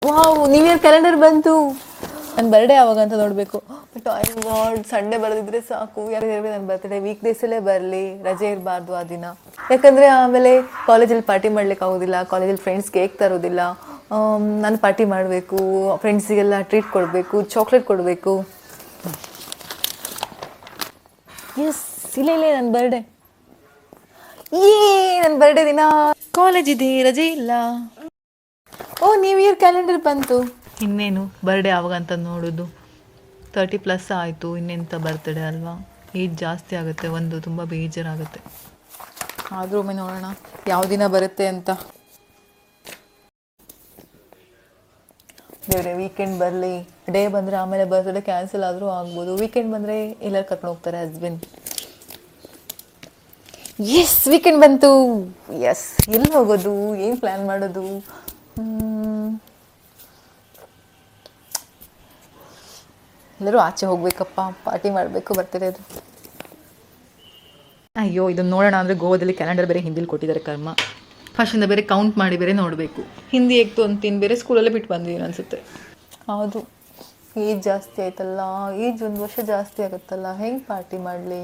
Wow, new year calendar ಬಂತು. ನನ್ನ birthday ಯಾವಾಗ ಅಂತ ನೋಡಬೇಕು. ಬಟ್ ಐ ಗಾಡ್, ಸಂಡೇ ಬರೆದಿದ್ರೆ ಸಾಕು. ಯಾರು ನನ್ನ ಬರ್ತ್ಡೇ ವೀಕ್ ಡೇಸಲ್ಲೇ ಬರಲಿ, ರಜೆ ಇರಬಾರ್ದು ಆ ದಿನ. ಯಾಕಂದರೆ ಆಮೇಲೆ ಕಾಲೇಜಲ್ಲಿ ಪಾರ್ಟಿ ಮಾಡ್ಲಿಕ್ಕೆ ಆಗೋದಿಲ್ಲ, ಕಾಲೇಜಲ್ಲಿ ಫ್ರೆಂಡ್ಸ್ ಕೇಕ್ ತರೋದಿಲ್ಲ. ನಾನು ಪಾರ್ಟಿ ಮಾಡಬೇಕು, ಫ್ರೆಂಡ್ಸಿಗೆಲ್ಲ ಟ್ರೀಟ್ ಕೊಡಬೇಕು, ಚಾಕ್ಲೇಟ್ ಕೊಡಬೇಕು. ಎಸ್, ಇಲ್ಲೇ ನನ್ನ ಬರ್ಡೇ. ನನ್ನ ಬರ್ಡೇ ದಿನ ಕಾಲೇಜ್ ಇದೆ, ರಜೆ ಇಲ್ಲ. ಓ, ನ್ಯೂ ಇಯರ್ ಕ್ಯಾಲೆಂಡರ್ ಬಂತು. ಇನ್ನೇನು ಬರ್ಡೇ ಯಾವಾಗಂತ ನೋಡೋದು. 30+ ಆಯಿತು, ಇನ್ನೆಂಥ ಬರ್ತ್ಡೇ ಅಲ್ವಾ. ಏಜ್ ಜಾಸ್ತಿ ಆಗುತ್ತೆ, ಒಂದು ತುಂಬ ಬೇಜಾರಾಗುತ್ತೆ. ಆದರೂ ಒಮ್ಮೆ ನೋಡೋಣ ಯಾವ ದಿನ ಬರುತ್ತೆ ಅಂತ. ಬೇರೆ ವೀಕೆಂಡ್ ಬರಲಿ. ಡೇ ಬಂದರೆ ಆಮೇಲೆ ಬರ್ತ್ಡೇ ಕ್ಯಾನ್ಸಲ್ ಆದರೂ ಆಗ್ಬೋದು. ವೀಕೆಂಡ್ ಬಂದರೆ ಎಲ್ಲರೂ ಕರ್ಕೊಂಡು ಹೋಗ್ತಾರೆ ಹಸ್ಬೆಂಡ್. ಎಸ್, ವೀಕೆಂಡ್ ಬಂತು. ಎಸ್, ಎಲ್ಲಿ ಹೋಗೋದು, ಏನು ಪ್ಲ್ಯಾನ್ ಮಾಡೋದು? ಎಲ್ಲರೂ ಆಚೆ ಹೋಗ್ಬೇಕಪ್ಪ, ಪಾರ್ಟಿ ಮಾಡಬೇಕು ಬರ್ತಿರೋದು. ಅಯ್ಯೋ, ಇದನ್ನು ನೋಡೋಣ ಅಂದರೆ ಗೋವಾದಲ್ಲಿ ಕ್ಯಾಲೆಂಡರ್ ಬೇರೆ ಹಿಂದಿಲಿ ಕೊಟ್ಟಿದ್ದಾರೆ ಕರ್ಮ. ಫಸ್ಟಿಂದ ಬೇರೆ ಕೌಂಟ್ ಮಾಡಿ ಬೇರೆ ನೋಡಬೇಕು. ಹಿಂದಿ ಏಕ್ತು ಅಂತೀನಿ, ಬೇರೆ ಸ್ಕೂಲಲ್ಲೇ ಬಿಟ್ಟು ಬಂದಿದ್ದೀನಿ ಅನಿಸುತ್ತೆ. ಹೌದು, ಏಜ್ ಜಾಸ್ತಿ ಆಯ್ತಲ್ಲ, ಏಜ್ 1 ವರ್ಷ ಜಾಸ್ತಿ ಆಗುತ್ತಲ್ಲ, ಹೆಂಗೆ ಪಾರ್ಟಿ ಮಾಡಲಿ?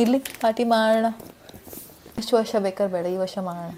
ಇಲ್ಲಿ ಪಾರ್ಟಿ ಮಾಡೋಣ. ಎಷ್ಟು ವರ್ಷ ಬೇಕಾದ್ರೆ ಬೇಡ, ಈ ವರ್ಷ ಮಾಡೋಣ.